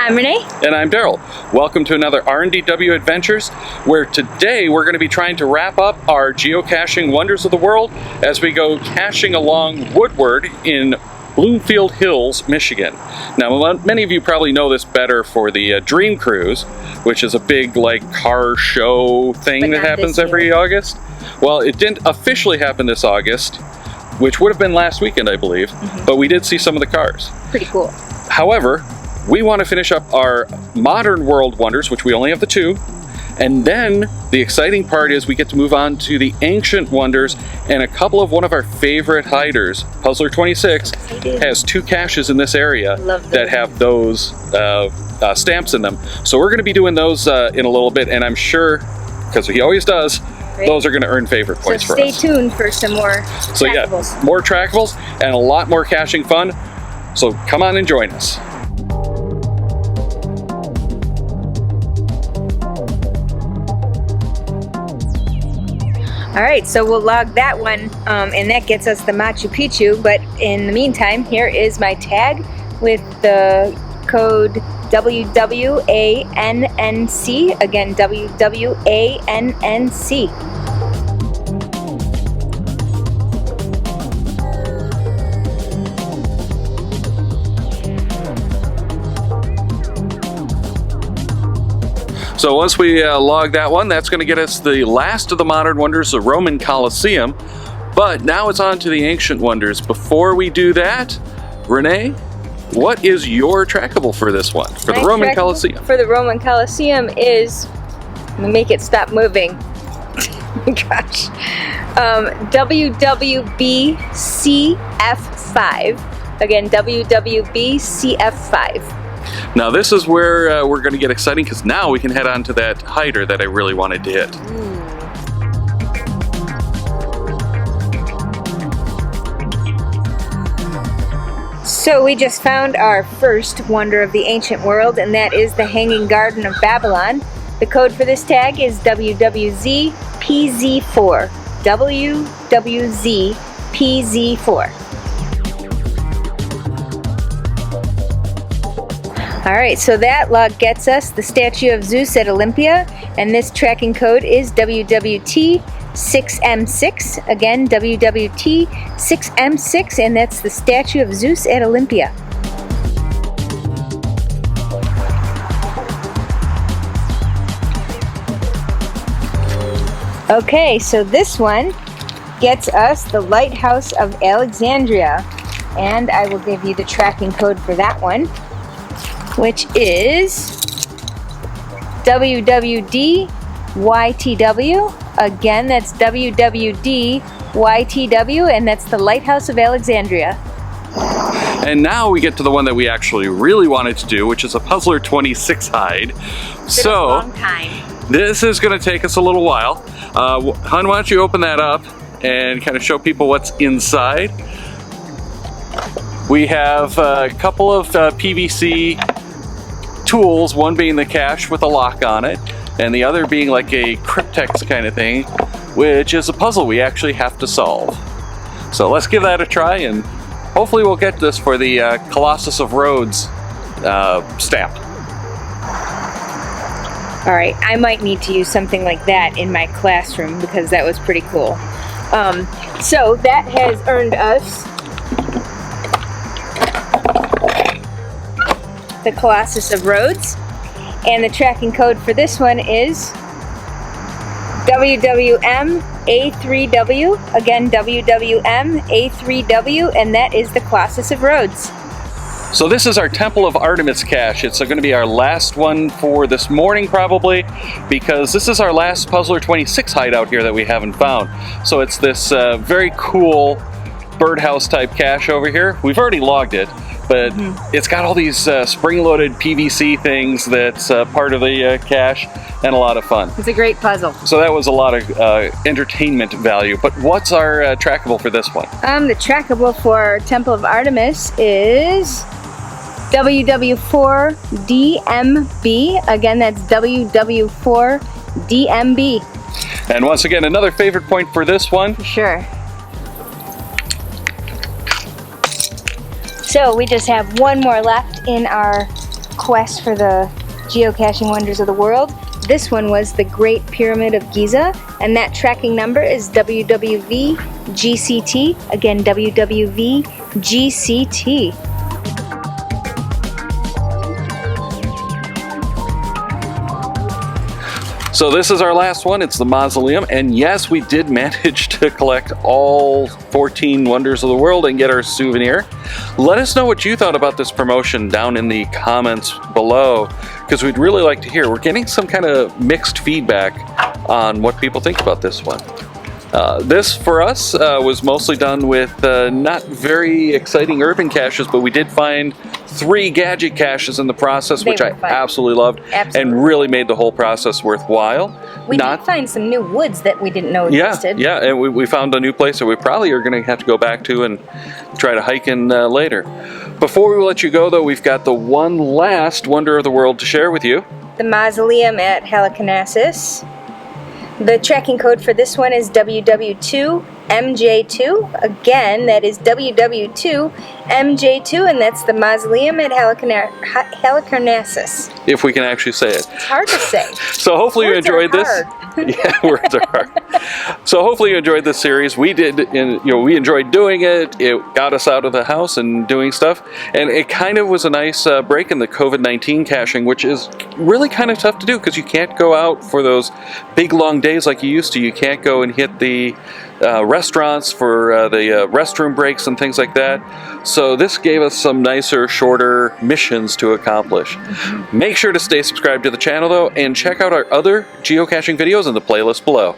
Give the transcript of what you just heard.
I'm Renee. And I'm Darryl. Welcome to another R&DW Adventures, where today we're going to be trying to wrap up our Geocaching Wonders of the World as we go caching along Woodward in Bloomfield Hills, Michigan. Now, many of you probably know this better for the Dream Cruise, which is a big car show thing that happens every August. Well, it didn't officially happen this August, which would have been last weekend, I believe, but we did see some of the cars. Pretty cool. However, we want to finish up our Modern World Wonders, which we only have the 2, and then the exciting part is we get to move on to the Ancient Wonders, and a couple of one of our favorite hiders, Puzzler 26, has 2 caches in this area that have those stamps in them. So we're going to be doing those in a little bit, and I'm sure, because he always does, those are going to earn favorite points for us. So stay tuned for some more trackables. Yeah, more trackables and a lot more caching fun. So come on and join us. All right, so we'll log that one, and that gets us the Machu Picchu. But in the meantime, here is my tag with the code WWANNC. Again, WWANNC. So once we log that one, that's going to get us the last of the Modern Wonders, the Roman Colosseum. But now it's on to the Ancient Wonders. Before we do that, Renee, what is your trackable for this one, for the Roman Colosseum? For the Roman Colosseum is, let me make it stop moving. Gosh. WWBCF5. Again, WWBCF5. Now this is where we're going to get exciting, because now we can head on to that hider that I really wanted to hit. So we just found our first wonder of the ancient world, and that is the Hanging Garden of Babylon. The code for this tag is WWZPZ4. WWZPZ4. Alright, so that log gets us the statue of Zeus at Olympia, and this tracking code is WWT6M6. Again, WWT6M6, and that's the statue of Zeus at Olympia. Okay, so this one gets us the Lighthouse of Alexandria, and I will give you the tracking code for that one, which is WWDYTW. Again, that's WWDYTW, and that's the Lighthouse of Alexandria. And now we get to the one that we actually really wanted to do, which is a Puzzler 26 hide. So, a long time. This is going to take us a little while. Hun, why don't you open that up and kind of show people what's inside. We have a couple of PVC tools, one being the cache with a lock on it, and the other being like a cryptex kind of thing, which is a puzzle we actually have to solve. So let's give that a try, and hopefully we'll get this for the Colossus of Rhodes stamp. Alright, I might need to use something like that in my classroom, because that was pretty cool. So that has earned us the Colossus of Rhodes, and the tracking code for this one is WWMA3W. Again, WWMA3W, and that is the Colossus of Rhodes. So this is our Temple of Artemis cache. It's going to be our last one for this morning probably, because this is our last Puzzler 26 hideout here that we haven't found. So it's this very cool birdhouse type cache over here. We've already logged it, but it's got all these spring-loaded PVC things that's part of the cache, and a lot of fun. It's a great puzzle. So that was a lot of entertainment value. But what's our trackable for this one? The trackable for Temple of Artemis is WW4DMB. Again, that's WW4DMB. And once again, another favorite point for this one. For sure. So we just have one more left in our quest for the Geocaching Wonders of the World. This one was the Great Pyramid of Giza, and that tracking number is WWV-GCT. Again, WWV-GCT. So this is our last one. It's the mausoleum, and yes, we did manage to collect all 14 wonders of the world and get our souvenir. Let us know what you thought about this promotion down in the comments below, because we'd really like to hear. We're getting some kind of mixed feedback on what people think about this one. This for us was mostly done with not very exciting urban caches, but we did find 3 gadget caches in the process, which I absolutely loved. Absolutely. And really made the whole process worthwhile. We did find some new woods that we didn't know existed. Yeah, and we found a new place that we probably are going to have to go back to and try to hike in later. Before we let you go, though, we've got the one last wonder of the world to share with you. The mausoleum at Halicarnassus. The tracking code for this one is WW2MJ2. Again, that is WW2MJ2, and that's the mausoleum at Halicarnassus. If we can actually say it. It's hard to say. So hopefully you enjoyed this. Yeah, words are hard. So hopefully you enjoyed this series. We did, and we enjoyed doing it. It got us out of the house and doing stuff, and it kind of was a nice break in the COVID-19 caching, which is really kind of tough to do because you can't go out for those big long days like you used to. You can't go and hit the restaurants for the restroom breaks and things like that. So this gave us some nicer, shorter missions to accomplish. Make sure to stay subscribed to the channel though, and check out our other geocaching videos in the playlist below.